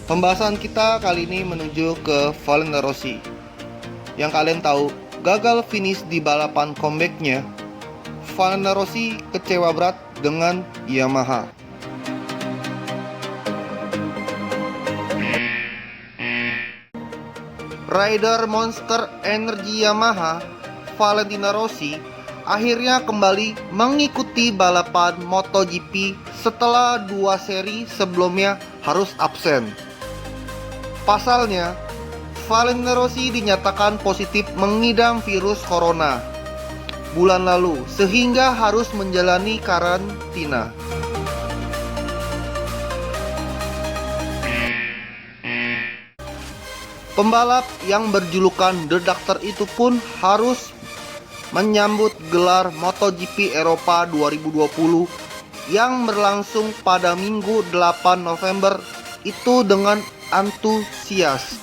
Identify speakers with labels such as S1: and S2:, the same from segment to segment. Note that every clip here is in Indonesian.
S1: Pembahasan kita kali ini menuju ke Valentino Rossi. Yang kalian tahu, gagal finish di balapan comeback-nya, Valentino Rossi kecewa berat dengan Yamaha. Rider monster energi Yamaha, Valentino Rossi, akhirnya kembali mengikuti balapan MotoGP setelah 2 seri sebelumnya harus absen. Pasalnya, Valentino Rossi dinyatakan positif mengidap virus corona bulan lalu sehingga harus menjalani karantina. Pembalap yang berjulukan The Doctor itu pun harus menyambut gelar MotoGP Eropa 2020 yang berlangsung pada Minggu 8 November itu dengan antusias.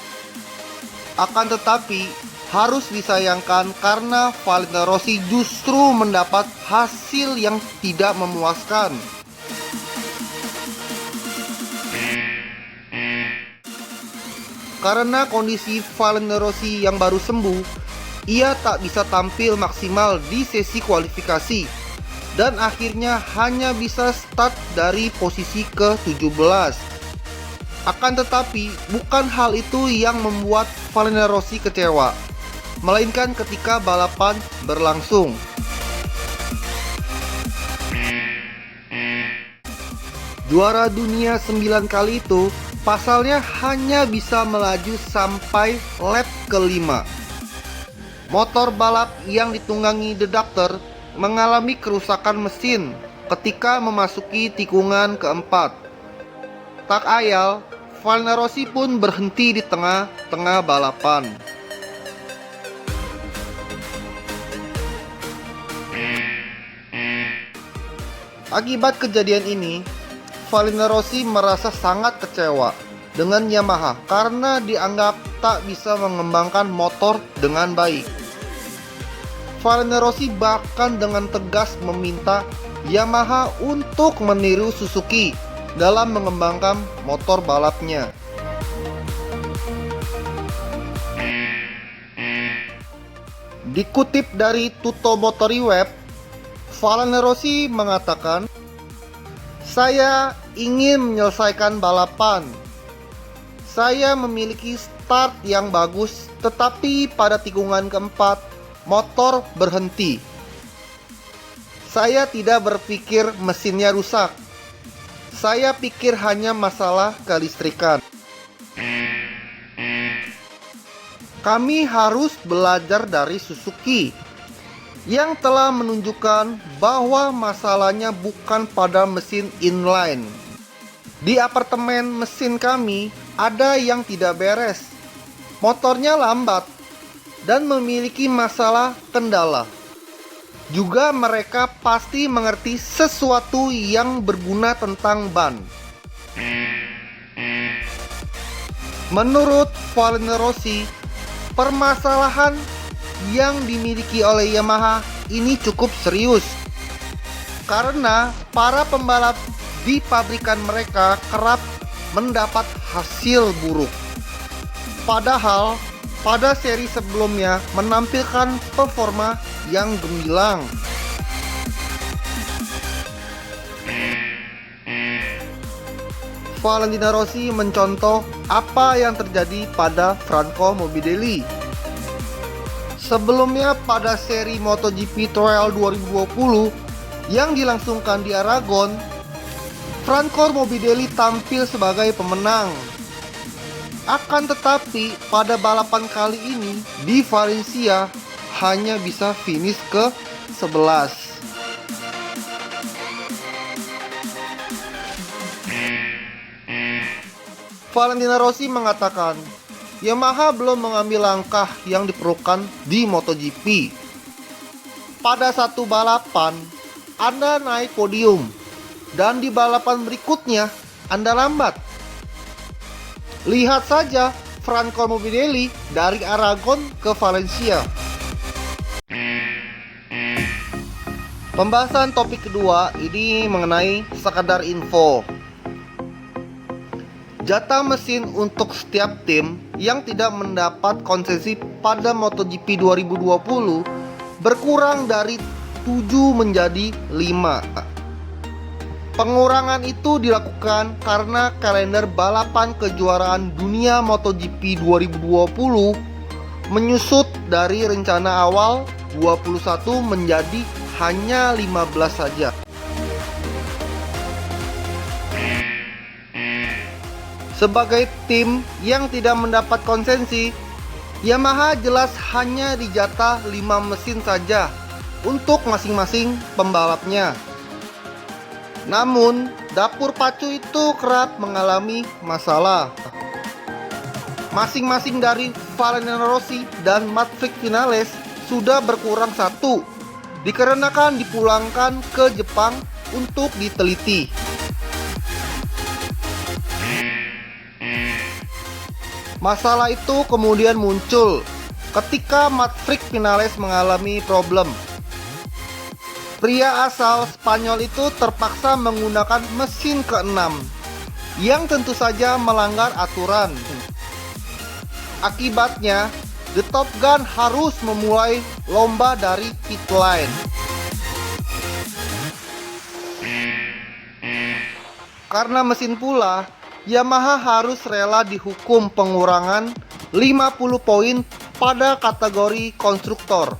S1: Akan tetapi harus disayangkan karena Valentino Rossi justru mendapat hasil yang tidak memuaskan. Karena kondisi Valentino Rossi yang baru sembuh, ia tak bisa tampil maksimal di sesi kualifikasi dan akhirnya hanya bisa start dari posisi ke-17. Akan tetapi, bukan hal itu yang membuat Valentino Rossi kecewa, melainkan ketika balapan berlangsung. Juara dunia 9 kali itu pasalnya hanya bisa melaju sampai lap ke-5. Motor balap yang ditunggangi The Doctor mengalami kerusakan mesin ketika memasuki tikungan keempat. Tak ayal, Valentino Rossi pun berhenti di tengah-tengah balapan. Akibat kejadian ini, Valentino Rossi merasa sangat kecewa dengan Yamaha karena dianggap tak bisa mengembangkan motor dengan baik. Valentino Rossi bahkan dengan tegas meminta Yamaha untuk meniru Suzuki dalam mengembangkan motor balapnya. Dikutip dari Tutto Motori Web, Valentino Rossi mengatakan, "Saya ingin menyelesaikan balapan. Saya memiliki start yang bagus, tetapi pada tikungan keempat, motor berhenti. Saya tidak berpikir mesinnya rusak. Saya pikir hanya masalah kelistrikan. Kami harus belajar dari Suzuki yang telah menunjukkan bahwa masalahnya bukan pada mesin inline. Di apartemen mesin kami ada yang tidak beres. Motornya lambat dan memiliki masalah kendala. Juga mereka pasti mengerti sesuatu yang berguna tentang ban." Menurut Valentino Rossi, permasalahan yang dimiliki oleh Yamaha ini cukup serius karena para pembalap di pabrikan mereka kerap mendapat hasil buruk. Padahal pada seri sebelumnya menampilkan performa yang gemilang. Valentino Rossi mencontoh apa yang terjadi pada Franco Morbidelli. Sebelumnya pada seri MotoGP Trial 2020 yang dilangsungkan di Aragon, Franco Morbidelli tampil sebagai pemenang. Akan tetapi pada balapan kali ini di Valencia hanya bisa finish ke-11. Valentino Rossi mengatakan, Yamaha belum mengambil langkah yang diperlukan di MotoGP. Pada satu balapan, Anda naik podium, dan di balapan berikutnya Anda lambat. Lihat saja Franco Morbidelli dari Aragon ke Valencia. Pembahasan topik kedua ini mengenai sekadar info. Jatah mesin untuk setiap tim yang tidak mendapat konsesi pada MotoGP 2020 berkurang dari 7 menjadi 5. Pengurangan itu dilakukan karena kalender balapan kejuaraan dunia MotoGP 2020 menyusut dari rencana awal 21 menjadi hanya 15 saja. Sebagai tim yang tidak mendapat konsesi, Yamaha jelas hanya dijatah 5 mesin saja untuk masing-masing pembalapnya. Namun, dapur pacu itu kerap mengalami masalah. Masing-masing dari Valentino Rossi dan Maverick Vinales sudah berkurang 1, dikarenakan dipulangkan ke Jepang untuk diteliti. Masalah itu kemudian muncul ketika Maverick Vinales mengalami problem. Pria asal Spanyol itu terpaksa menggunakan mesin ke-6 yang tentu saja melanggar aturan. Akibatnya, The Top Gun harus memulai lomba dari pit lane. Karena mesin pula, Yamaha harus rela dihukum pengurangan 50 poin pada kategori konstruktor.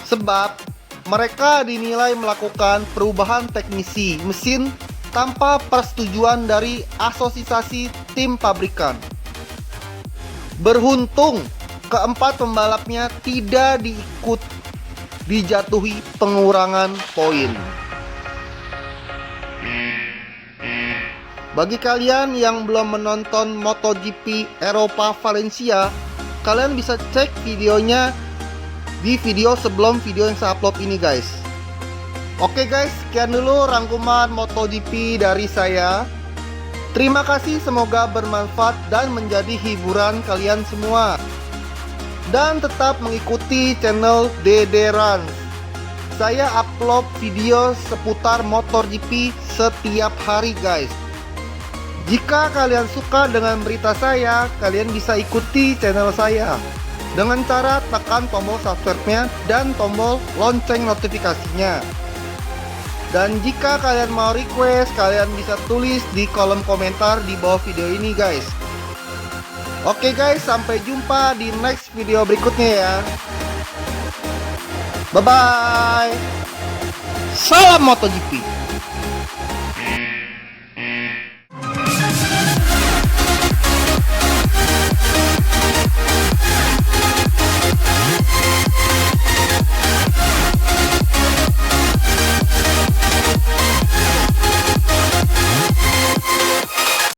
S1: Sebab mereka dinilai melakukan perubahan teknisi mesin tanpa persetujuan dari asosiasi tim pabrikan. Beruntung, keempat pembalapnya tidak dijatuhi pengurangan poin. Bagi kalian yang belum menonton MotoGP Eropa Valencia, kalian bisa cek videonya di video sebelum video yang saya upload ini guys. Oke guys, sekian dulu rangkuman MotoGP dari saya. Terima kasih, semoga bermanfaat dan menjadi hiburan kalian semua. Dan tetap mengikuti channel Dede Runs. Saya upload video seputar MotoGP setiap hari guys. Jika kalian suka dengan berita saya, kalian bisa ikuti channel saya dengan cara tekan tombol subscribe-nya dan tombol lonceng notifikasinya. Dan jika kalian mau request, kalian bisa tulis di kolom komentar di bawah video ini guys. Oke guys, sampai jumpa di next video berikutnya ya. Bye bye. Salam MotoGP.